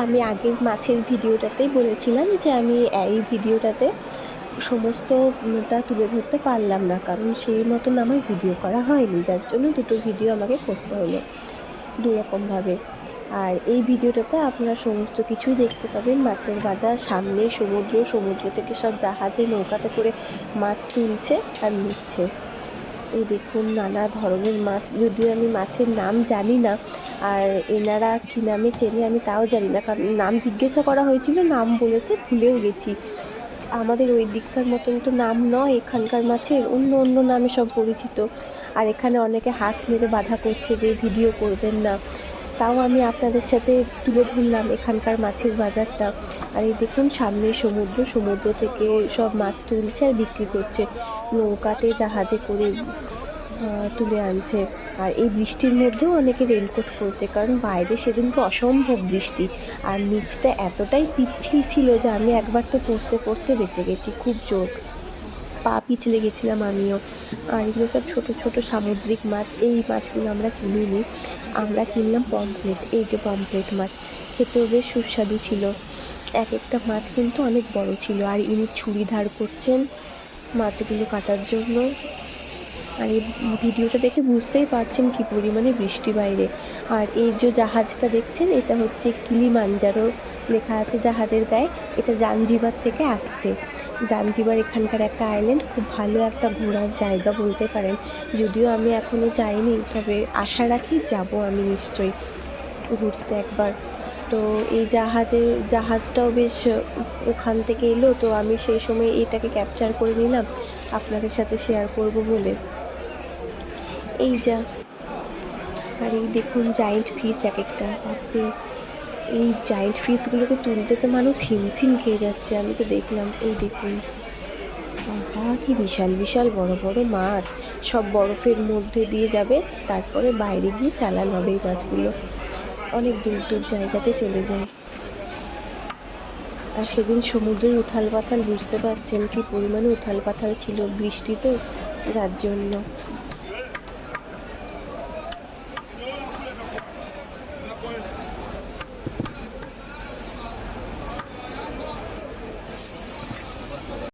আমি আগের মাছের ভিডিওটাতেই বলেছিলাম যে আমি এই ভিডিওটাতে সমস্তটা তুলে ধরতে পারলাম না, কারণ সেই মতন আমার ভিডিও করা হয়নি, যার জন্য দুটো ভিডিও আমাকে করতে হলো দুরকমভাবে। আর এই ভিডিওটাতে আপনারা সমস্ত কিছুই দেখতে পাবেন। মাছের বাজার, সামনে সমুদ্র, সমুদ্র থেকে সব জাহাজে নৌকাতে করে মাছ তুলছে আর নিচ্ছে। এই দেখুন নানা ধরনের মাছ, যদিও আমি মাছের নাম জানি না, আর এনারা কী নামে চেনে আমি তাও জানি না, কারণ নাম জিজ্ঞাসা করা হয়েছিল, নাম বলেছে, ভুলেও গেছি। আমাদের ওই দিককার মতন তো নাম নয় এখানকার মাছের, অন্য অন্য নামে সব পরিচিত। আর এখানে অনেকে হাত নেড়ে বাধা করছে যে ভিডিও করবেন না, তাও আমি আপনাদের সাথে তুলে ধরলাম এখানকার মাছের বাজারটা। আর এই দেখুন সামনে সমুদ্র, সমুদ্র থেকে সব মাছ তুলছে আর বিক্রি করছে, নৌকাতে জাহাজে করে তুলে আনছে। আর এই বৃষ্টির মধ্যেও অনেকে রেনকোট পরছে, কারণ বাইরে সেদিনকে অসম্ভব বৃষ্টি, আর নিচটা এতটাই পিচ্ছিল ছিল যে আমি একবার তো পড়তে পড়তে বেঁচে গেছি, খুব জোর পা পিছলে গেছিলাম আমিও। আর এগুলো সব ছোটো ছোটো সামুদ্রিক মাছ, এই মাছগুলো আমরা কিনিনি, আমরা কিনলাম পমফ্রেট। এই যে পমফ্রেট মাছ, খেতেও বেশ সুস্বাদু ছিল। এক একটা মাছ কিন্তু অনেক বড় ছিল, আর ইনি ছুরি ধার করছেন মাছগুলো কাটার জন্য। আর এই ভিডিওটা দেখে বুঝতেই পারছেন কি পরিমাণে বৃষ্টি বাইরে। আর এই যে জাহাজটা দেখছেন, এটা হচ্ছে কিলিমাঞ্জারো লেখা আছে জাহাজের গায়ে, এটা জাঞ্জিবার থেকে আসছে। জাঞ্জিবার এখানকার একটা আইল্যান্ড, খুব ভালো একটা ঘোরার জায়গা বলতে পারেন। যদিও আমি এখনও যাইনি, তবে আশা রাখি যাব আমি নিশ্চয়ই ঘুরতে একবার। তো এই জাহাজটাও বেশ ওখান থেকে এলো, তো আমি সেই সময় এটাকে ক্যাপচার করে নিলাম আপনাদের সাথে শেয়ার করব বলে। এই যা, আর এই দেখুন জায়েন্ট ফিশ এক একটা, আপনি এই জায়েন্ট ফিশগুলোকে তুলতে তো মানুষ হিমশিম খেয়ে যাচ্ছে, আমি তো দেখলাম। এই দেখুন বাবা, কি বিশাল বিশাল বড় বড় মাছ, সব বরফের মধ্যে দিয়ে যাবে, তারপরে বাইরে গিয়ে চালান হবে এই মাছগুলো, অনেক দূর দূর জায়গাতে চলে যায়। আর সেদিন সমুদ্রের উথাল পাথাল বুঝতে পারছেন কি পরিমাণে উথাল পাথাল ছিল, বৃষ্টি তো, যার জন্য।